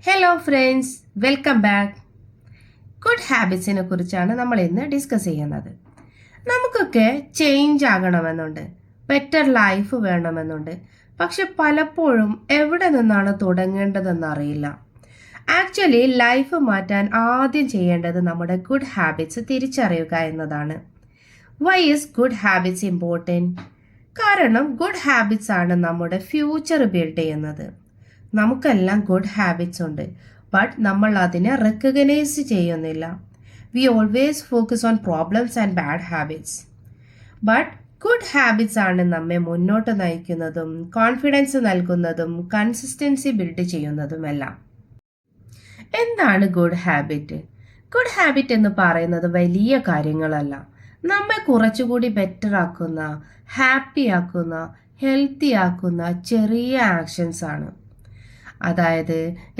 Hello friends, welcome back. Good ഹാബിറ്റ്സിനെ കുറിച്ചാണ് നമ്മൾ ഇന്ന് ഡിസ്കസ് ചെയ്യുന്നത്. നമുക്കൊക്കെ ചേഞ്ച് ആകണമെന്നുണ്ട്, ബെറ്റർ ലൈഫ് വേണമെന്നുണ്ട്. പക്ഷെ പലപ്പോഴും എവിടെ നിന്നാണ് തുടങ്ങേണ്ടതെന്ന് അറിയില്ല. ആക്ച്വലി ലൈഫ് മാറ്റാൻ ആദ്യം ചെയ്യേണ്ടത് നമ്മുടെ ഗുഡ് ഹാബിറ്റ്സ് തിരിച്ചറിയുക എന്നതാണ്. Why is good habits important? കാരണം ഗുഡ് ഹാബിറ്റ്സ് ആണ് നമ്മുടെ ഫ്യൂച്ചർ ബിൽഡ് ചെയ്യുന്നത്. നമുക്കെല്ലാം ഗുഡ് ഹാബിറ്റ്സ് ഉണ്ട്, ബട്ട് നമ്മൾ അതിനെ റെക്കഗ്നൈസ് ചെയ്യുന്നില്ല. We always focus on problems and bad habits. But good habits ആണ് നമ്മെ മുന്നോട്ട് നയിക്കുന്നതും കോൺഫിഡൻസ് നൽകുന്നതും കൺസിസ്റ്റൻസി ബിൽഡ് ചെയ്യുന്നതുമെല്ലാം. എന്താണ് ഗുഡ് ഹാബിറ്റ്? ഗുഡ് ഹാബിറ്റ് എന്ന് പറയുന്നത് വലിയ കാര്യങ്ങളല്ല, നമ്മെ കുറച്ചുകൂടി ബെറ്റർ ആക്കുന്ന, ഹാപ്പി ആക്കുന്ന, ഹെൽത്തി ആക്കുന്ന ചെറിയ ആക്ഷൻസ് ആണ്. അതായത്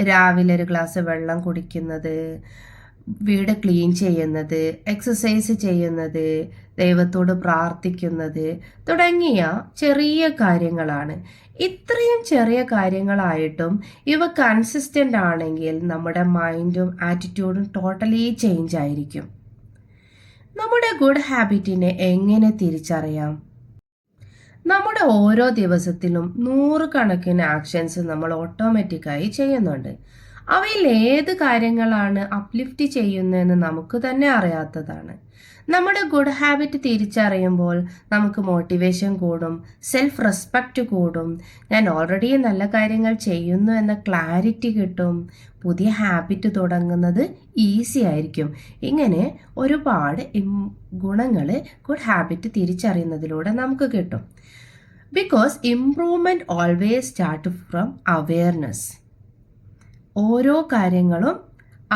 രാവിലെ ഒരു ഗ്ലാസ് വെള്ളം കുടിക്കുന്നത്, വീട് ക്ലീൻ ചെയ്യുന്നത്, എക്സസൈസ് ചെയ്യുന്നത്, ദൈവത്തോട് പ്രാർത്ഥിക്കുന്നത് തുടങ്ങിയ ചെറിയ കാര്യങ്ങളാണ്. ഇത്രയും ചെറിയ കാര്യങ്ങളായിട്ടും ഇവ കൺസിസ്റ്റൻ്റ് ആണെങ്കിൽ നമ്മുടെ മൈൻഡും ആറ്റിറ്റ്യൂഡും ടോട്ടലി ചേഞ്ച് ആയിരിക്കും. നമ്മുടെ ഗുഡ് ഹാബിറ്റിനെ എങ്ങനെ തിരിച്ചറിയാം? നമ്മുടെ ഓരോ ദിവസത്തിലും നൂറുകണക്കിന് ആക്ഷൻസ് നമ്മൾ ഓട്ടോമാറ്റിക്കായി ചെയ്യുന്നുണ്ട്. അവയിൽ ഏത് കാര്യങ്ങളാണ് അപ്ലിഫ്റ്റ് ചെയ്യുന്നതെന്ന് നമുക്ക് തന്നെ അറിയാത്തതാണ്. നമ്മുടെ ഗുഡ് ഹാബിറ്റ് തിരിച്ചറിയുമ്പോൾ നമുക്ക് മോട്ടിവേഷൻ കൂടും, സെൽഫ് റെസ്പെക്റ്റ് കൂടും, ഞാൻ ഓൾറെഡി നല്ല കാര്യങ്ങൾ ചെയ്യുന്നു എന്ന ക്ലാരിറ്റി കിട്ടും, പുതിയ ഹാബിറ്റ് തുടങ്ങുന്നത് ഈസി ആയിരിക്കും. ഇങ്ങനെ ഒരുപാട് ഗുണങ്ങൾ ഗുഡ് ഹാബിറ്റ് തിരിച്ചറിയുന്നതിലൂടെ നമുക്ക് കിട്ടും. Because improvement always start from awareness. ഓരോ കാര്യങ്ങളും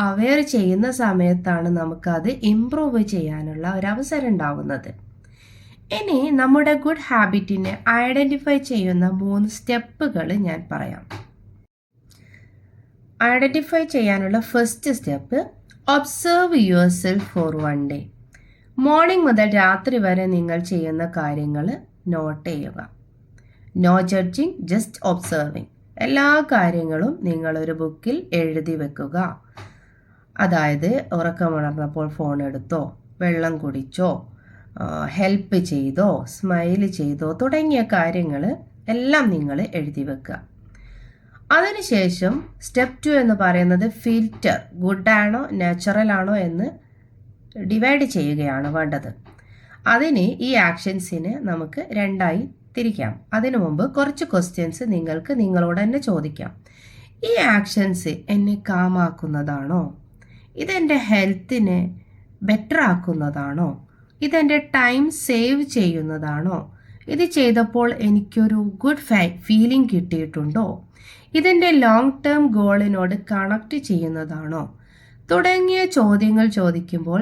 അവെയർ ചെയ്യുന്ന സമയത്താണ് നമുക്കത് ഇംപ്രൂവ് ചെയ്യാനുള്ള ഒരവസരം ഉണ്ടാവുന്നത്. ഇനി നമ്മുടെ ഗുഡ് ഹാബിറ്റിനെ ഐഡൻറ്റിഫൈ ചെയ്യുന്ന 3 സ്റ്റെപ്പുകൾ ഞാൻ പറയാം. ഐഡൻറ്റിഫൈ ചെയ്യാനുള്ള first step, observe yourself for 1 day. Morning മുതൽ രാത്രി വരെ നിങ്ങൾ ചെയ്യുന്ന കാര്യങ്ങൾ നോട്ട് ചെയ്യുക. No judging, just observing. എല്ലാ കാര്യങ്ങളും നിങ്ങളൊരു ബുക്കിൽ എഴുതി വെക്കുക. അതായത് ഉറക്കമുണർന്നപ്പോൾ ഫോൺ എടുത്തോ, വെള്ളം കുടിച്ചോ, ഹെൽപ്പ് ചെയ്തോ, സ്മൈൽ ചെയ്തോ തുടങ്ങിയ കാര്യങ്ങൾ എല്ലാം നിങ്ങൾ എഴുതി വെക്കുക. അതിനുശേഷം സ്റ്റെപ്പ് 2 എന്ന് പറയുന്നത് ഫിൽറ്റർ, ഗുഡ് ആണോ നാച്ചുറൽ ആണോ എന്ന് ഡിവൈഡ് ചെയ്യുകയാണ് വേണ്ടത്. അതിന് ഈ ആക്ഷൻസിനെ നമുക്ക് 2ആയി തിരിക്കാം. അതിനു മുമ്പ് കുറച്ച് ക്വസ്റ്റ്യൻസ് നിങ്ങൾക്ക് നിങ്ങളോട് തന്നെ ചോദിക്കാം. ഈ ആക്ഷൻസ് എന്നെ കാമാക്കുന്നതാണോ? ഇതെൻ്റെ ഹെൽത്തിനെ ബെറ്റർ ആക്കുന്നതാണോ? ഇതെൻ്റെ ടൈം സേവ് ചെയ്യുന്നതാണോ? ഇത് ചെയ്തപ്പോൾ എനിക്കൊരു ഗുഡ് ഫീലിംഗ് കിട്ടിയിട്ടുണ്ടോ? ഇതെൻ്റെ ലോങ് ടേം ഗോളിനോട് കണക്ട് ചെയ്യുന്നതാണോ? തുടങ്ങിയ ചോദ്യങ്ങൾ ചോദിക്കുമ്പോൾ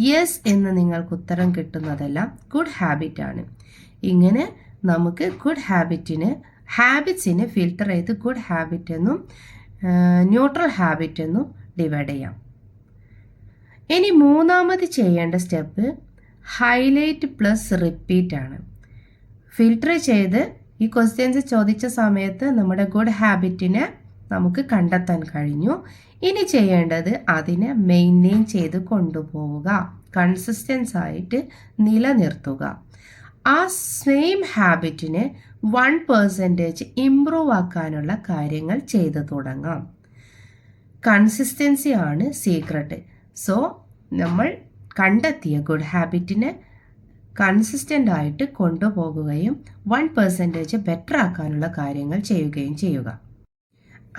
യെസ് എന്ന് നിങ്ങൾക്ക് ഉത്തരം കിട്ടുന്നതെല്ലാം ഗുഡ് ഹാബിറ്റാണ്. ഇങ്ങനെ നമുക്ക് ഗുഡ് ഹാബിറ്റ്സിനെ ഫിൽട്ടർ ചെയ്ത് ഗുഡ് ഹാബിറ്റ് എന്നും ന്യൂട്രൽ ഹാബിറ്റ് എന്നും ഡിവൈഡ് ചെയ്യാം. ഇനി 3ാമത് ചെയ്യേണ്ട സ്റ്റെപ്പ് ഹൈലൈറ്റ് പ്ലസ് റിപ്പീറ്റ് ആണ്. ഫിൽട്ടർ ചെയ്ത് ഈ ക്വസ്റ്റ്യൻസ് ചോദിച്ച സമയത്ത് നമ്മുടെ ഗുഡ് ഹാബിറ്റിനെ നമുക്ക് കണ്ടെത്താൻ കഴിഞ്ഞു. ഇനി ചെയ്യേണ്ടത് അതിനെ മെയിൻറ്റെയിൻ ചെയ്ത് കൊണ്ടുപോവുക, കൺസിസ്റ്റൻസ് ആയിട്ട് നിലനിർത്തുക. ആ സെയിം ഹാബിറ്റിനെ 1% ഇംപ്രൂവ് ആക്കാനുള്ള കാര്യങ്ങൾ ചെയ്തു തുടങ്ങാം. കൺസിസ്റ്റൻസി ആണ് സീക്രട്ട്. സോ നമ്മൾ കണ്ടെത്തിയ ഗുഡ് ഹാബിറ്റിനെ കൺസിസ്റ്റൻ്റ് ആയിട്ട് കൊണ്ടുപോകുകയും 1% ബെറ്റർ ആക്കാനുള്ള കാര്യങ്ങൾ ചെയ്യുകയും ചെയ്യുക.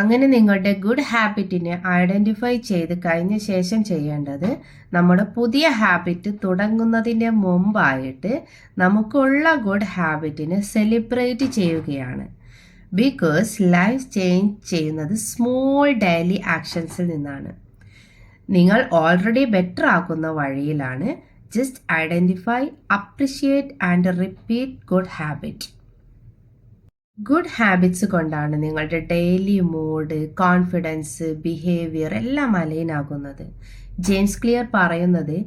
അങ്ങനെ നിങ്ങളുടെ ഗുഡ് ഹാബിറ്റിനെ ഐഡൻറ്റിഫൈ ചെയ്ത് കഴിഞ്ഞ ശേഷം ചെയ്യേണ്ടത് നമ്മുടെ പുതിയ ഹാബിറ്റ് തുടങ്ങുന്നതിൻ്റെ മുമ്പായിട്ട് നമുക്കുള്ള ഗുഡ് ഹാബിറ്റിനെ സെലിബ്രേറ്റ് ചെയ്യുകയാണ്. ബിക്കോസ് ലൈഫ് ചേഞ്ച് ചെയ്യുന്നത് സ്മോൾ ഡെയിലി ആക്ഷൻസിൽ നിന്നാണ്. നിങ്ങൾ ഓൾറെഡി ബെറ്റർ ആക്കുന്ന വഴിയിലാണ്. Just identify, appreciate and repeat good habit. Good habits കൊണ്ടാണ് നിങ്ങളുടെ ഡെയിലി മൂഡ്, കോൺഫിഡൻസ്, ബിഹേവിയർ എല്ലാം അലൈൻ ആകുന്നത്. ജെയിംസ് ക്ലിയർ പറയുന്നത്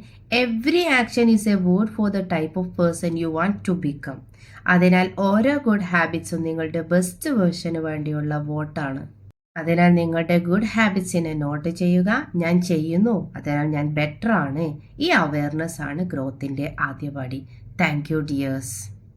every action is a vote for the type of person you want to become. അതിനാൽ ഓരോ good ഹാബിറ്റ്സും നിങ്ങളുടെ best വേർഷന് വേണ്ടിയുള്ള വോട്ടാണ്. അതിനാൽ നിങ്ങളുടെ ഗുഡ് ഹാബിറ്റ്സിനെ നോട്ട് ചെയ്യുക. ഞാൻ ചെയ്യുന്നു, അതിനാൽ ഞാൻ ബെറ്റർ ആണ്. ഈ അവയർനെസ് ആണ് ഗ്രോത്തിൻ്റെ ആദ്യപടി. Thank you dears.